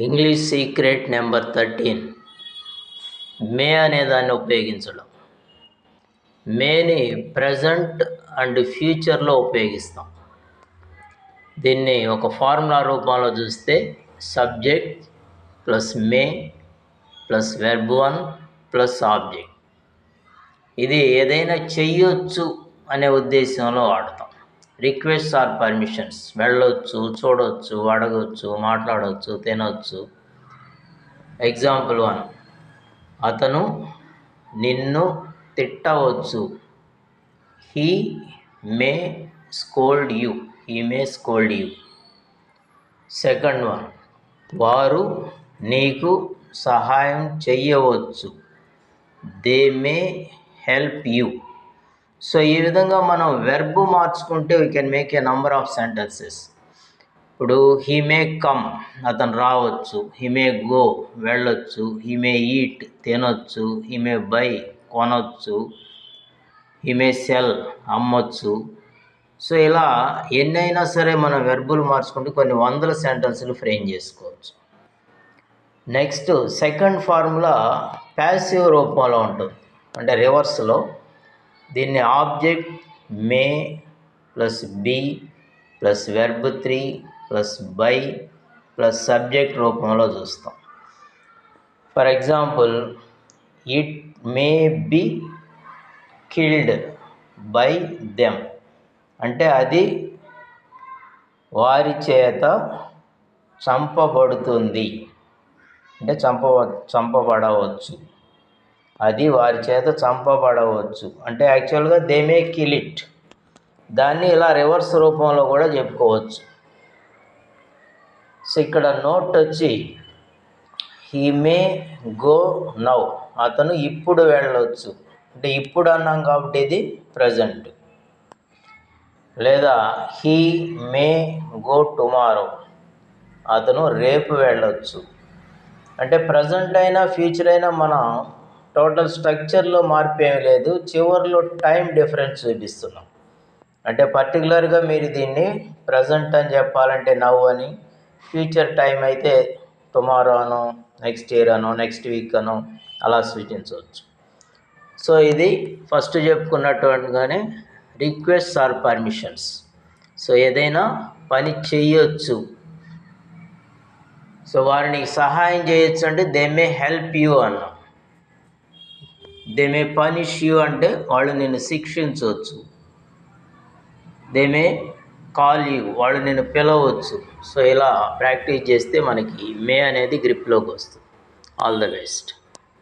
English secret number 13 మే అనే దాన్ని ఉపయోగించడం. మేని ప్రజెంట్ అండ్ ఫ్యూచర్లో ఉపయోగిస్తాం. దీన్ని ఒక ఫార్ములా రూపంలో చూస్తే సబ్జెక్ట్ ప్లస్ మే ప్లస్ వెర్బ్ 1 ప్లస్ ఆబ్జెక్ట్. ఇది ఏదైనా చెయ్యొచ్చు అనే ఉద్దేశంలో వాడతాం. రిక్వెస్ట్ ఆర్ పర్మిషన్స్, వెళ్ళొచ్చు, చూడవచ్చు, అడగవచ్చు, మాట్లాడవచ్చు, తినవచ్చు. ఎగ్జాంపుల్ 1, అతను నిన్ను తిట్టవచ్చు. He may scold you. Second 1, వారు నీకు సహాయం చెయ్యవచ్చు. They may help you. So ఈ విధంగా మనం వెర్బ్ మార్చుకుంటే we can make a number of sentences. ఇప్పుడు హీ మే కమ్, అతను రావచ్చు. హీ మే గో, వెళ్ళొచ్చు. హీ మే ఈట్, తినొచ్చు. హీ మే బై, కొనొచ్చు. హీ మే సెల్, అమ్మొచ్చు. సో ఇలా ఎన్నైనా సరే మనం వెర్బులు మార్చుకుంటే కొన్ని వందల సెంటెన్సులు ఫ్రేమ్ చేసుకోవచ్చు. నెక్స్ట్ సెకండ్ ఫార్ములా ప్యాసివ్ రూపంలో ఉంటుంది, అంటే రివర్స్లో. దీన్ని object may plus be plus verb 3 plus by plus subject రూపంలో చూస్తాం. For example, it may be killed by them, అంటే అది వారి చేత చంపబడుతుంది, అంటే చంపబడవచ్చు. అది వారి చేత చంపబడవచ్చు అంటే యాక్చువల్గా దే మే కిల్ ఇట్. దాన్ని ఇలా రివర్స్ రూపంలో కూడా చెప్పుకోవచ్చు. సో ఇక్కడ నోట్ వచ్చి హీ మే గో నౌ, అతను ఇప్పుడు వెళ్ళొచ్చు. అంటే ఇప్పుడు అన్నాం కాబట్టి ఇది ప్రజెంట్. లేదా హీ మే గో టుమారో, అతను రేపు వెళ్ళొచ్చు. అంటే ప్రజెంట్ అయినా ఫ్యూచర్ అయినా మనం టోటల్ స్ట్రక్చర్లో మార్పు ఏమీ లేదు, చివరిలో టైం డిఫరెన్స్ చూపిస్తున్నాం. అంటే పర్టికులర్గా మీరు దీన్ని ప్రజెంట్ అని చెప్పాలంటే నవ్ అని, ఫ్యూచర్ టైం అయితే టుమారో అనో, నెక్స్ట్ ఇయర్ అనో, నెక్స్ట్ వీక్ అనో అలా సూచించవచ్చు. సో ఇది ఫస్ట్ చెప్పుకున్నట్టుగానే రిక్వెస్ట్ ఆర్ పర్మిషన్స్. సో ఏదైనా పని చెయ్యొచ్చు, సో వారిని సహాయం చేయొచ్చు అంటే దే మే హెల్ప్ యూ అన్నాం. దే మే పనిష్ యూ అంటే వాళ్ళు నిన్ను శిక్షించవచ్చు. దే మే కాల్ యూ, వాళ్ళు నిన్ను పిలవచ్చు. సో ఇలా ప్రాక్టీస్ చేస్తే మనకి మే అనేది గ్రిప్లోకి వస్తుంది. All the best.